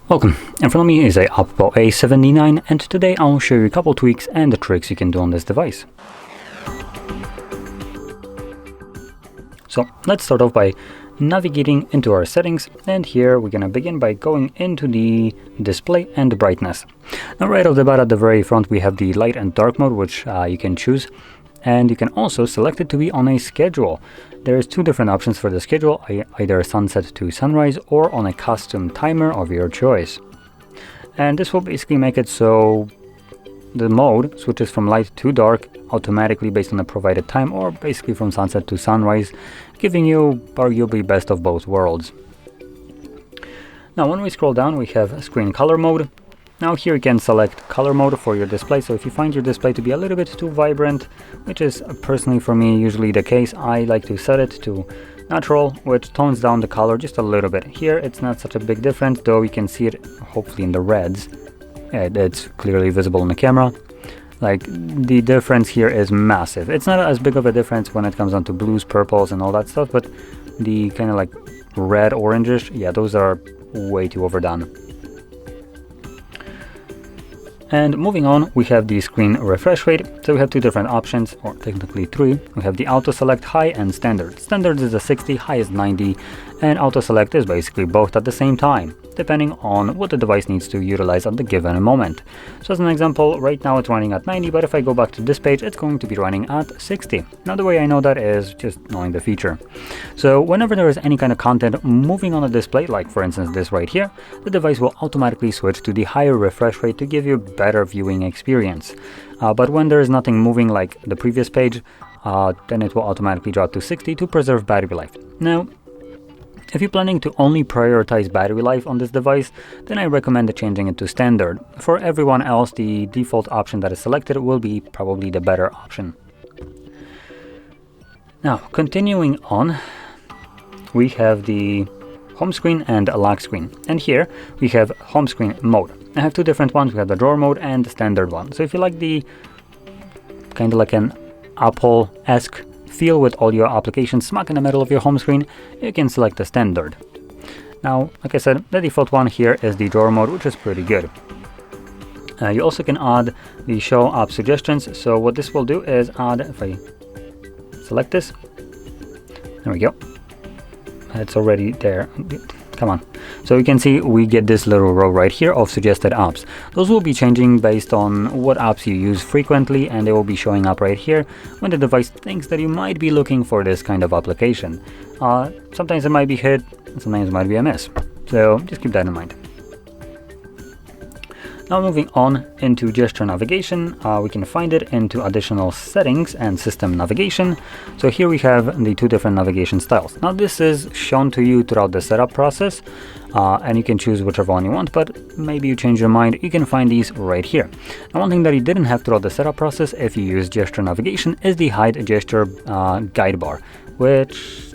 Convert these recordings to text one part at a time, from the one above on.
Welcome, in front of me is a OPPO A79, and today I'll show you a couple tweaks and the tricks you can do on this device. So let's start off by navigating into our settings, and here we're gonna begin by going into the display and brightness. Now right off the bat at the very front we have the light and dark mode, which you can choose, and you can also select it to be on a schedule. There's two different options for the schedule, either sunset to sunrise or on a custom timer of your choice. And this will basically make it so the mode switches from light to dark automatically based on the provided time, or basically from sunset to sunrise, giving you arguably best of both worlds. Now when we scroll down we have screen color mode. Now here you can select color mode for your display, so if you find your display to be a little bit too vibrant, which is personally for me usually the case, I like to set it to natural, which tones down the color just a little bit. Here it's not such a big difference, though you can see it hopefully in the reds. It's clearly visible in the camera. Like, the difference here is massive. It's not as big of a difference when it comes down to blues, purples and all that stuff, but the kind of like red, orangish, yeah, those are way too overdone. And moving on, we have the screen refresh rate. So we have two different options, or technically three. We have the auto select high and standard. Standard is a 60, high is 90, and auto select is basically both at the same time, depending on what the device needs to utilize at the given moment. So as an example, right now it's running at 90, but if I go back to this page, it's going to be running at 60. Now the way I know that is just knowing the feature. So whenever there is any kind of content moving on a display, like for instance this right here, the device will automatically switch to the higher refresh rate to give you better viewing experience. But when there is nothing moving like the previous page, then it will automatically drop to 60 to preserve battery life. Now, if you're planning to only prioritize battery life on this device, then I recommend changing it to standard. For everyone else, the default option that is selected will be probably the better option. Now, continuing on, we have the home screen and a lock screen. And here we have home screen mode. I have two different ones. We have the drawer mode and the standard one. So if you like the kind of like an Apple-esque feel with all your applications smack in the middle of your home screen, you can select the standard. Now, like I said, the default one here is the drawer mode, which is pretty good. You also can add the show app suggestions. So what this will do is add, if I select this, there we go, it's already there. Come on. So you can see we get this little row right here of suggested apps. Those will be changing based on what apps you use frequently, and they will be showing up right here when the device thinks that you might be looking for this kind of application. Sometimes it might be hit, sometimes it might be a miss. So just keep that in mind. Now moving on into gesture navigation, we can find it into additional settings and system navigation. So here we have the two different navigation styles. Now this is shown to you throughout the setup process, and you can choose whichever one you want, but maybe you change your mind, you can find these right here. Now one thing that you didn't have throughout the setup process if you use gesture navigation is the hide gesture guide bar, which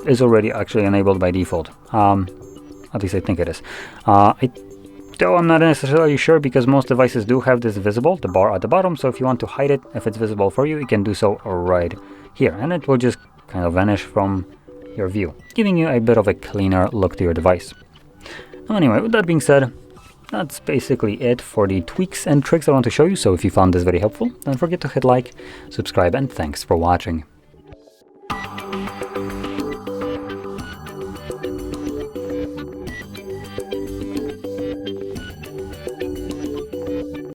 is already actually enabled by default. At least I think it is. Though I'm not necessarily sure, because most devices do have this visible, the bar at the bottom, so if you want to hide it, if it's visible for you, you can do so right here, and it will just kind of vanish from your view, giving you a bit of a cleaner look to your device. Now anyway, with that being said, that's basically it for the tweaks and tricks I want to show you. So if you found this very helpful, don't forget to hit like, subscribe, and thanks for watching.